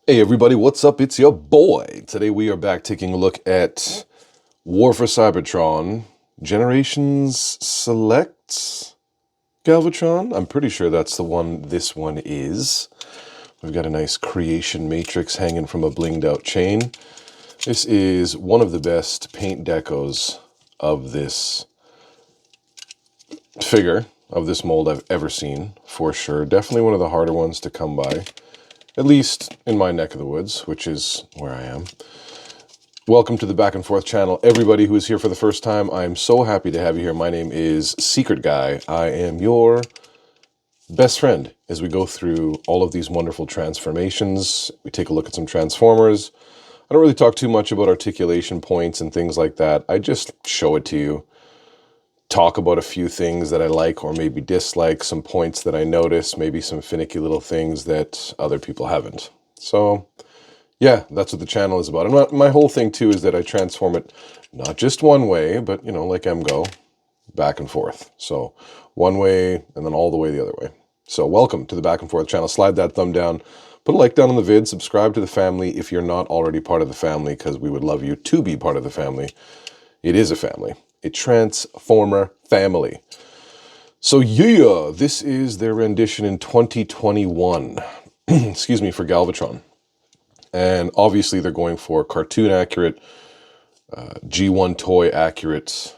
Hey everybody, what's up? It's your boy. Today we are back taking a look at War for Cybertron, Generations Select Galvatron. I'm pretty sure that's the one this one is. We've got a nice creation matrix hanging from a blinged out chain. This is one of the best paint decos of this figure, of this mold I've ever seen, for sure. Definitely one of the harder ones to come by. At least in my neck of the woods, which is where I am. Welcome to the Back and Forth channel. Everybody who is here for the first time, I am so happy to have you here. My name is Secret Guy. I am your best friend as we go through all of these wonderful transformations. We take a look at some Transformers. I don't really talk too much about articulation points and things like that. I just show it to you. Talk about a few things that I like or maybe dislike, some points that I notice, maybe some finicky little things that other people haven't. So, yeah, that's what the channel is about. And my whole thing, too, is that I transform it not just one way, but, you know, like MGO, back and forth. So, one way and then all the way the other way. So, welcome to the Back and Forth channel. Slide that thumb down. Put a like down on the vid. Subscribe to the family if you're not already part of the family, because we would love you to be part of the family. It is a family. A Transformer family. So yeah, this is their rendition in 2021. Excuse me, for Galvatron. And obviously they're going for cartoon accurate, G1 toy accurate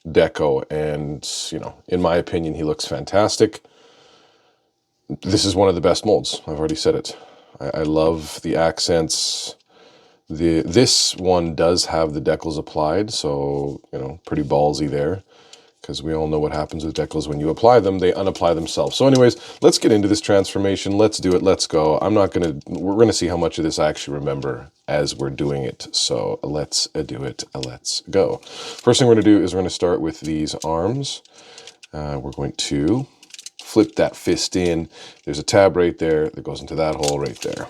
deco. And, you know, in my opinion, he looks fantastic. This is one of the best molds. I've already said it. I love the accents. This one does have the decals applied, so, you know, pretty ballsy there, because we all know what happens with decals when you apply them. They unapply themselves. So anyways, let's get into this transformation. Let's do it. Let's go. We're going to see how much of this I actually remember as we're doing it. So let's do it. Let's go. First thing we're going to do is we're going to start with these arms. We're going to flip that fist in. There's a tab right there that goes into that hole right there.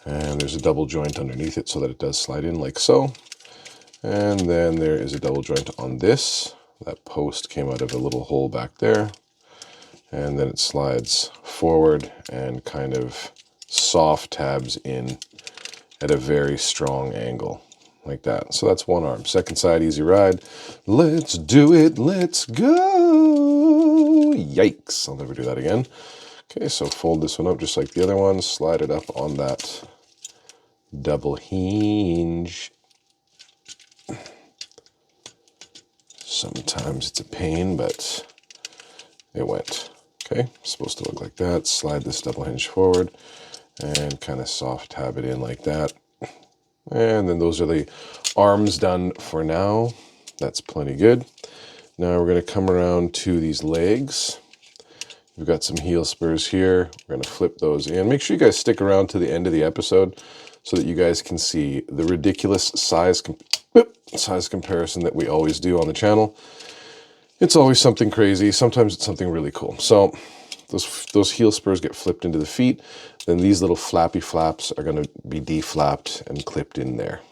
And there's a double joint underneath it so that it does slide in like so. And then there is a double joint on this. That post came out of a little hole back there. And then it slides forward and kind of soft tabs in at a very strong angle, like that. So that's one arm. Second side, easy ride. Let's do it. Let's go. Yikes. I'll never do that again. Okay, so fold this one up just like the other one. Slide it up on that double hinge. Sometimes it's a pain, but it went. Okay, supposed to look like that. Slide this double hinge forward and kind of soft tab it in like that. And then those are the arms done for now. That's plenty good. Now we're going to come around to these legs. We've got some heel spurs here. We're going to flip those in. Make sure you guys stick around to the end of the episode so that you guys can see the ridiculous size comparison that we always do on the channel. It's always something crazy. Sometimes it's something really cool. So those heel spurs get flipped into the feet. Then these little flappy flaps are going to be deflapped and clipped in there.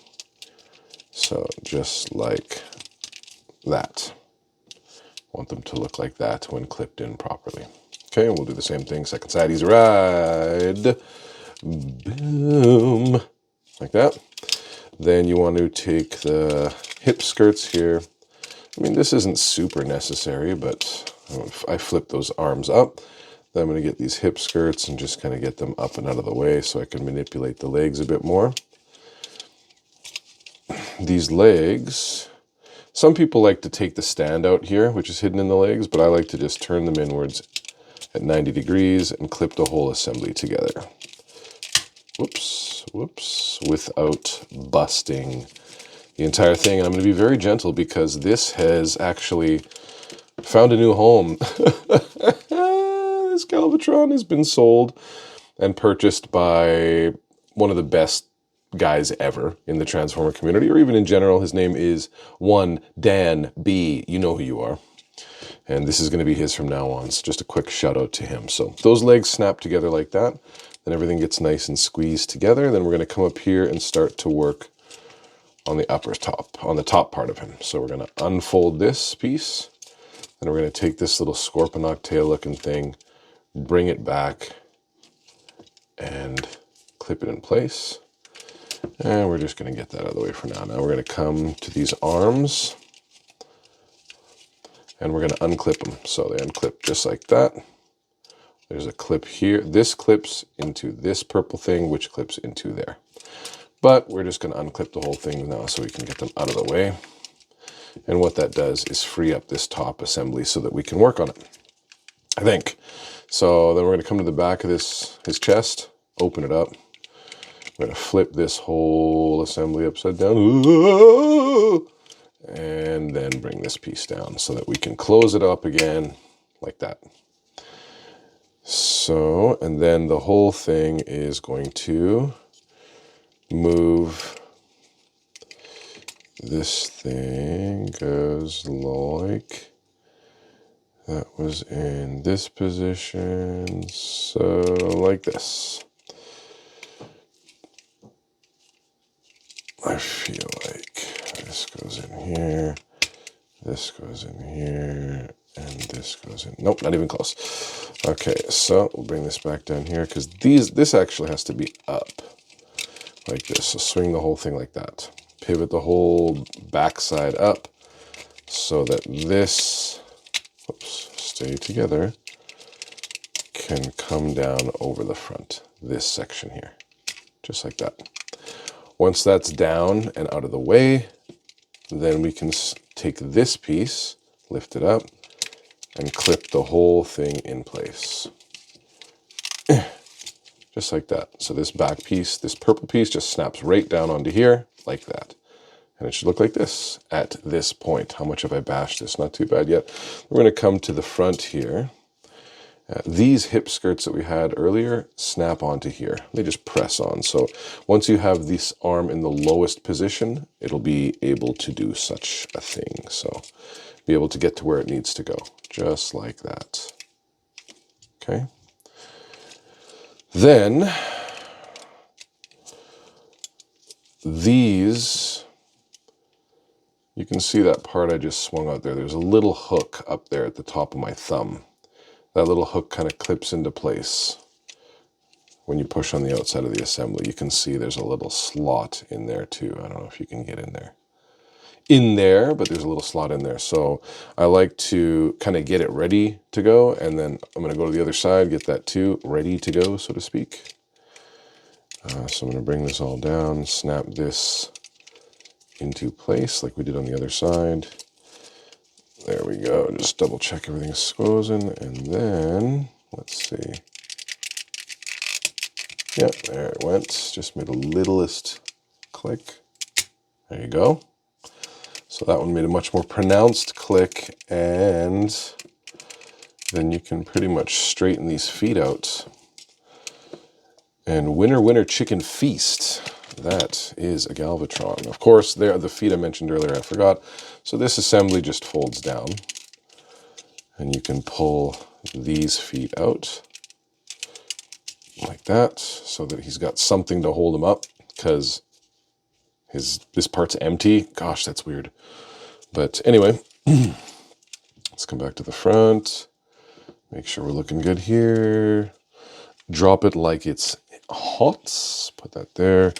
So just like that. Want them to look like that when clipped in properly. Okay, and we'll do the same thing. Second side, easy ride. Boom. Like that. Then you want to take the hip skirts here. I mean, this isn't super necessary, but I flip those arms up. Then I'm going to get these hip skirts and just kind of get them up and out of the way so I can manipulate the legs a bit more. These legs, some people like to take the stand out here, which is hidden in the legs, but I like to just turn them inwards at 90 degrees and clip the whole assembly together. Whoops, whoops, without busting the entire thing. And I'm going to be very gentle because this has actually found a new home. This Galvatron has been sold and purchased by one of the best guys ever in the Transformer community, or even in general. His name is one Dan B. You know who you are. And this is going to be his from now on. So just a quick shout out to him. So those legs snap together like that. Then everything gets nice and squeezed together. Then we're going to come up here and start to work on the upper top, on the top part of him. So we're going to unfold this piece. Then we're going to take this little Scorponok tail looking thing, bring it back, and clip it in place. And we're just going to get that out of the way for now. Now we're going to come to these arms and we're going to unclip them. So they unclip just like that. There's a clip here. This clips into this purple thing, which clips into there. But we're just going to unclip the whole thing now so we can get them out of the way. And what that does is free up this top assembly so that we can work on it, I think. So then we're going to come to the back of his chest, open it up. I'm going to flip this whole assembly upside down. And then bring this piece down so that we can close it up again like that. So, and then the whole thing is going to move. This thing goes like, that was in this position, so like this. I feel like this goes in here, this goes in here, and this goes in. Nope, not even close. Okay, so we'll bring this back down here because this actually has to be up like this. So swing the whole thing like that. Pivot the whole backside up so that this, oops, stay together, can come down over the front, this section here, just like that. Once that's down and out of the way, then we can take this piece, lift it up, and clip the whole thing in place. Just like that. So this back piece, this purple piece just snaps right down onto here, like that. And it should look like this at this point. How much have I bashed this? Not too bad yet. We're going to come to the front here. These hip skirts that we had earlier snap onto here. They just press on. So once you have this arm in the lowest position, it'll be able to do such a thing. So be able to get to where it needs to go, just like that. Okay. Then these, you can see that part I just swung out there. There's a little hook up there at the top of my thumb. That little hook kind of clips into place. When you push on the outside of the assembly, you can see there's a little slot in there too. I don't know if you can get in there, but there's a little slot in there. So I like to kind of get it ready to go. And then I'm going to go to the other side, get that too ready to go, so to speak. So I'm going to bring this all down, snap this into place like we did on the other side. There we go. Just double check everything's frozen. And then, let's see. Yep, there it went. Just made a littlest click. There you go. So that one made a much more pronounced click, and then you can pretty much straighten these feet out. And winner, winner, chicken feast. That is a Galvatron. Of course, there are the feet I mentioned earlier, I forgot. So this assembly just folds down, and you can pull these feet out like that so that he's got something to hold him up, because this part's empty. Gosh, that's weird. But anyway, let's come back to the front. Make sure we're looking good here. Drop it like it's hot. Put that there.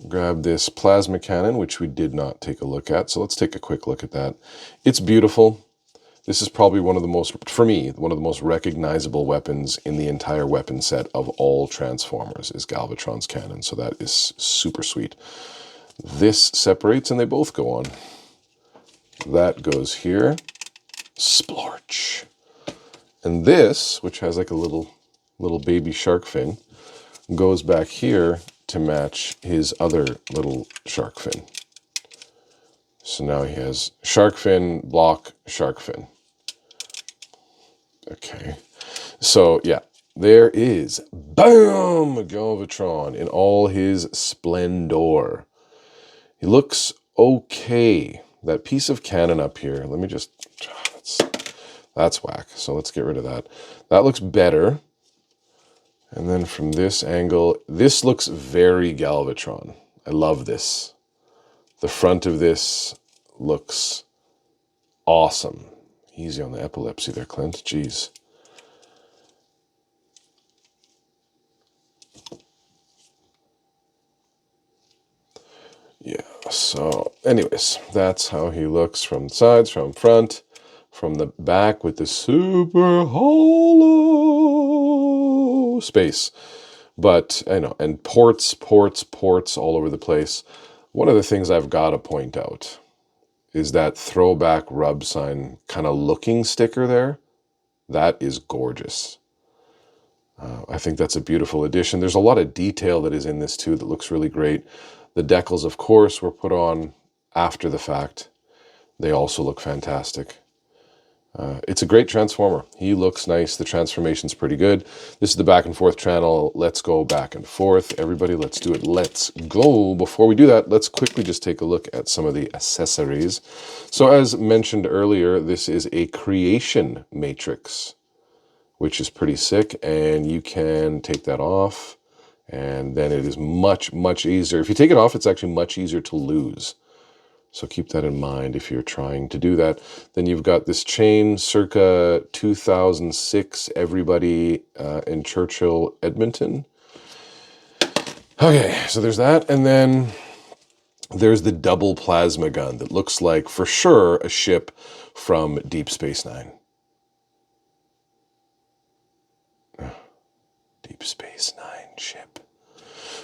Grab this plasma cannon, which we did not take a look at. So let's take a quick look at that. It's beautiful. This is probably one of the most, for me, one of the most recognizable weapons in the entire weapon set of all Transformers is Galvatron's cannon. So that is super sweet. This separates and they both go on. That goes here. Splorch. And this, which has like a little baby shark fin, goes back here to match his other little shark fin. So now he has shark fin, block, shark fin. Okay. So yeah, there is, bam, Galvatron in all his splendor. He looks okay. That piece of cannon up here, let me just, that's whack. So let's get rid of that. That looks better. And then from this angle, this looks very Galvatron. I love this. The front of this looks awesome. Easy on the epilepsy there, Clint. Jeez. Yeah, so anyways, that's how he looks from the sides, from front, from the back with the super hollow space. But I know, and ports all over the place. One of the things I've got to point out is that throwback rub sign kind of looking sticker there. That is gorgeous. I think that's a beautiful addition. There's a lot of detail that is in this too that looks really great. The decals, of course, were put on after the fact. They also look fantastic. It's a great transformer. He looks nice. The transformation's pretty good. This is the back and forth channel. Let's go back and forth. Everybody, let's do it. Let's go. Before we do that, let's quickly just take a look at some of the accessories. So as mentioned earlier, this is a creation matrix, which is pretty sick. And you can take that off. And then it is much, much easier. If you take it off, it's actually much easier to lose. So keep that in mind if you're trying to do that. Then you've got this chain circa 2006, everybody in Churchill, Edmonton. Okay, so there's that. And then there's the double plasma gun that looks like, for sure, a ship from Deep Space Nine. Deep Space Nine ship.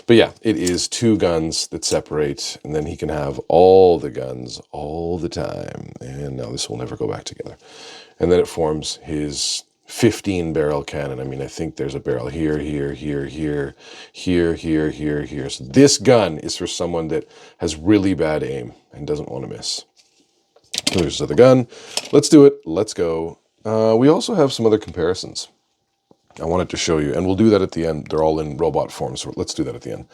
But yeah, it is two guns that separate, and then he can have all the guns all the time. And now this will never go back together. And then it forms his 15-barrel cannon. I mean, I think there's a barrel here, here, here, here, here, here, here, here. So this gun is for someone that has really bad aim and doesn't want to miss. So there's the gun. Let's do it. Let's go. We also have some other comparisons I wanted to show you, and we'll do that at the end. They're all in robot form, so let's do that at the end.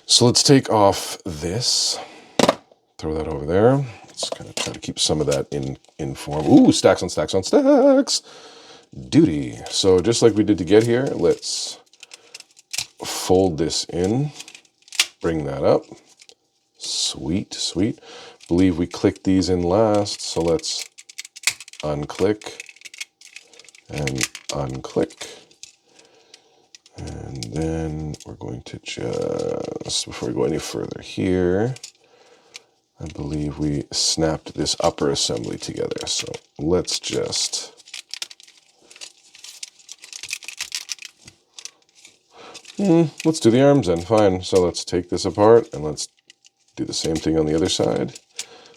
So let's take off this, throw that over there. Let's kind of try to keep some of that in form. Ooh, stacks on stacks on stacks. Duty. So just like we did to get here, let's fold this in, bring that up. Sweet, sweet. Believe we clicked these in last, so let's unclick and unclick. And then we're going to just, before we go any further here, I believe we snapped this upper assembly together. So let's just, let's do the arms then, fine. So let's take this apart and let's do the same thing on the other side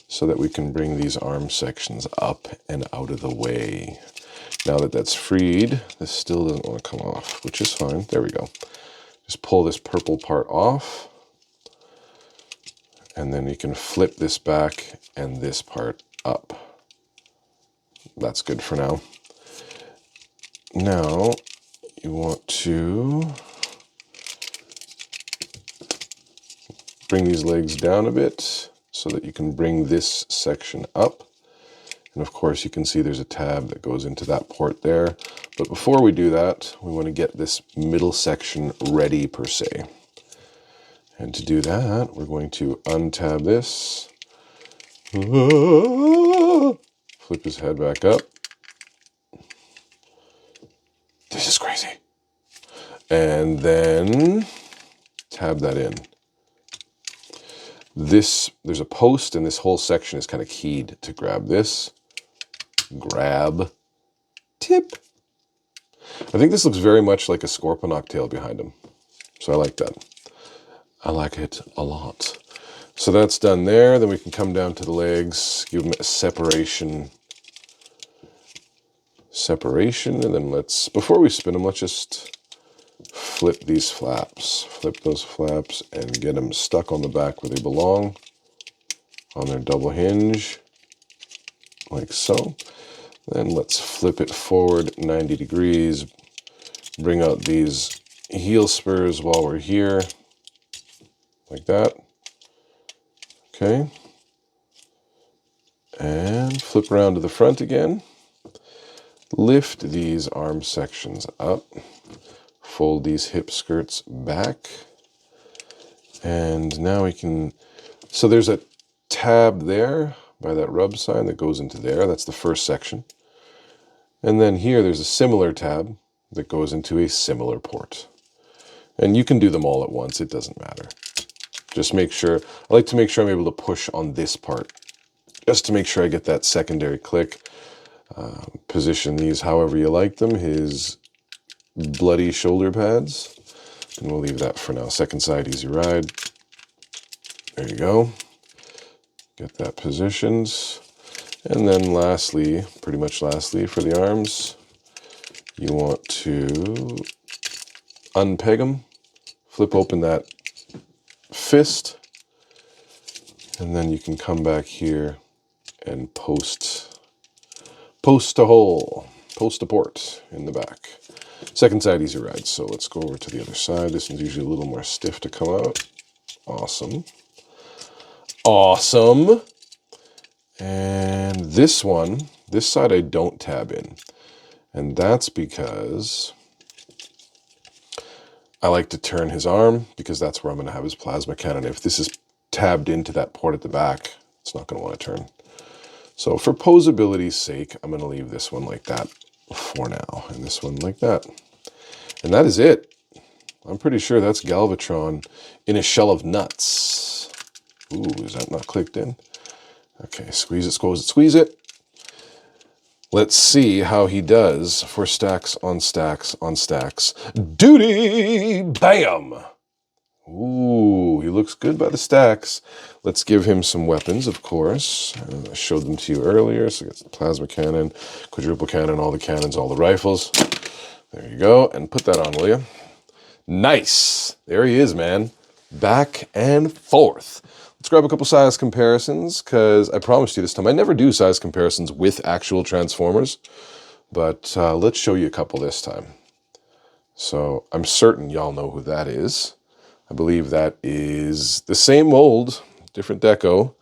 so that we can bring these arm sections up and out of the way. Now that that's freed, this still doesn't want to come off, which is fine. There we go. Just pull this purple part off. And then you can flip this back and this part up. That's good for now. Now, you want to bring these legs down a bit so that you can bring this section up. And of course, you can see there's a tab that goes into that port there. But before we do that, we want to get this middle section ready per se. And to do that, we're going to untab this. Flip his head back up. This is crazy. And then tab that in. There's a post, and this whole section is kind of keyed to grab this. Grab, tip. I think this looks very much like a Scorponok tail behind him. So I like that. I like it a lot. So that's done there. Then we can come down to the legs, give them a separation. And then let's, before we spin them, let's just flip these flaps. Flip those flaps and get them stuck on the back where they belong. On their double hinge. Like so. Then let's flip it forward 90 degrees. Bring out these heel spurs while we're here. Like that. Okay. And flip around to the front again. Lift these arm sections up. Fold these hip skirts back. And now we can, so there's a tab there by that rub sign that goes into there. That's the first section. And then here there's a similar tab that goes into a similar port. And you can do them all at once, it doesn't matter. Just make sure, I like to make sure I'm able to push on this part, just to make sure I get that secondary click. Position these however you like them, his bloody shoulder pads. And we'll leave that for now. Second side, easy ride. There you go. Get that positioned. And then lastly, pretty much lastly for the arms, you want to unpeg them, flip open that fist, and then you can come back here and post a hole, post a port in the back. Second side, easy ride. So let's go over to the other side. This one's usually a little more stiff to come out. Awesome. Awesome. And this one, this side I don't tab in. And that's because I like to turn his arm, because that's where I'm going to have his plasma cannon. If this is tabbed into that port at the back, it's not going to want to turn. So for posability's sake, I'm going to leave this one like that for now, and this one like that. And that is it. I'm pretty sure that's Galvatron in a shell of nuts. Ooh, is that not clicked in? Okay, squeeze it, squeeze it, squeeze it. Let's see how he does for stacks on stacks on stacks. Duty! Bam! Ooh, he looks good by the stacks. Let's give him some weapons, of course. I showed them to you earlier. So it's the plasma cannon, quadruple cannon, all the cannons, all the rifles. There you go. And put that on, will you? Nice! There he is, man. Back and forth. Let's grab a couple size comparisons, because I promised you this time I never do size comparisons with actual Transformers, but let's show you a couple this time. So I'm certain y'all know who that is. I believe that is the same mold, different deco.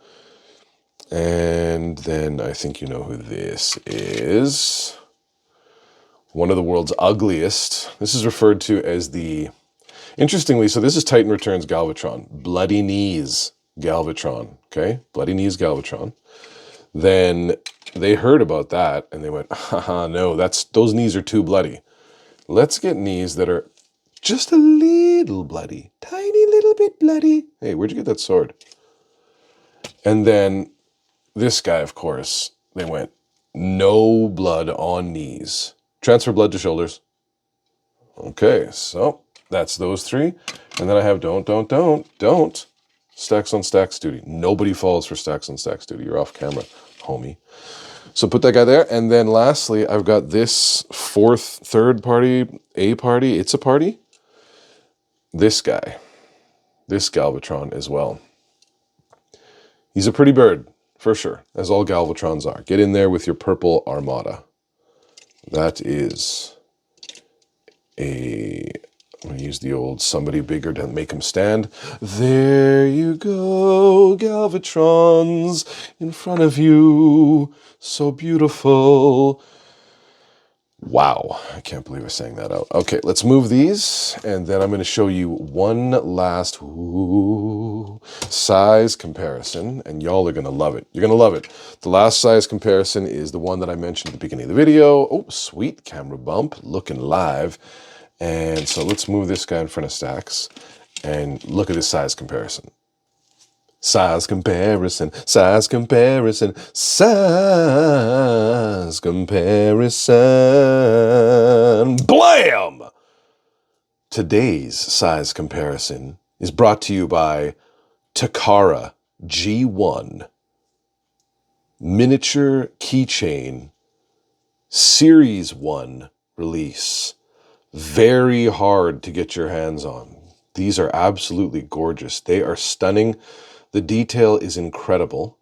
And then I think you know who this is. One of the world's ugliest. This is referred to as the, interestingly, so this is Titan Returns Galvatron. Bloody Knees Galvatron, okay? Bloody Knees Galvatron. Then they heard about that and they went, haha, no, those knees are too bloody. Let's get knees that are just a little bloody, tiny little bit bloody. Hey, where'd you get that sword? And then this guy, of course, they went, no blood on knees. Transfer blood to shoulders. Okay, so that's those three. And then I have don't. Stacks on stacks duty. Nobody falls for stacks on stacks duty. You're off camera, homie. So put that guy there. And then lastly, I've got this third party, a party. It's a party. This guy, this Galvatron as well. He's a pretty bird, for sure, as all Galvatrons are. Get in there with your purple armada. That is I'm going to use the old somebody bigger to make him stand. There you go, Galvatrons, in front of you. So beautiful. Wow, I can't believe I sang that out. Okay, let's move these, and then I'm going to show you one last size comparison, and y'all are going to love it. You're going to love it. The last size comparison is the one that I mentioned at the beginning of the video. Oh, sweet camera bump, looking live. And so let's move this guy in front of stacks, and look at this size comparison. Size comparison, size comparison, size comparison. Blam! Today's size comparison is brought to you by Takara G1 Miniature Keychain Series 1 release. Very hard to get your hands on. These are absolutely gorgeous. They are stunning. The detail is incredible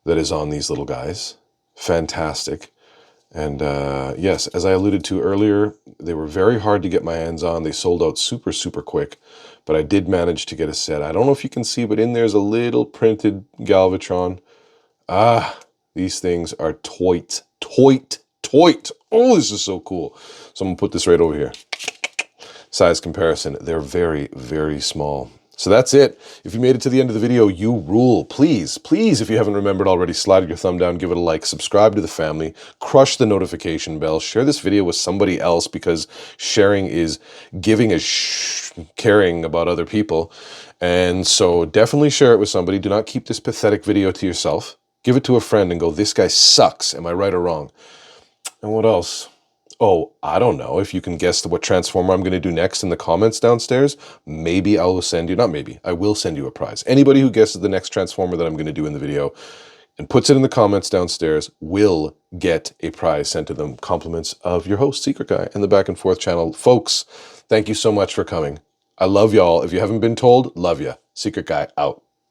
that is on these little guys. Fantastic. And yes, as I alluded to earlier, they were very hard to get my hands on. They sold out super, super quick, but I did manage to get a set. I don't know if you can see, but in there's a little printed Galvatron. Ah, these things are toit. Oh, this is so cool. So I'm gonna put this right over here. Size comparison, they're very, very small. So that's it. If you made it to the end of the video, you rule. Please, please, if you haven't remembered already, slide your thumb down, give it a like, subscribe to the family, crush the notification bell, share this video with somebody else, because sharing is giving a caring about other people. And so definitely share it with somebody. Do not keep this pathetic video to yourself. Give it to a friend and go, this guy sucks. Am I right or wrong? And what else? Oh, I don't know. If you can guess what Transformer I'm going to do next in the comments downstairs, maybe I will send you, not maybe, I will send you a prize. Anybody who guesses the next Transformer that I'm going to do in the video and puts it in the comments downstairs will get a prize sent to them. Compliments of your host, Secret Guy, and the Back and Forth channel. Folks, thank you so much for coming. I love y'all. If you haven't been told, love ya. Secret Guy out.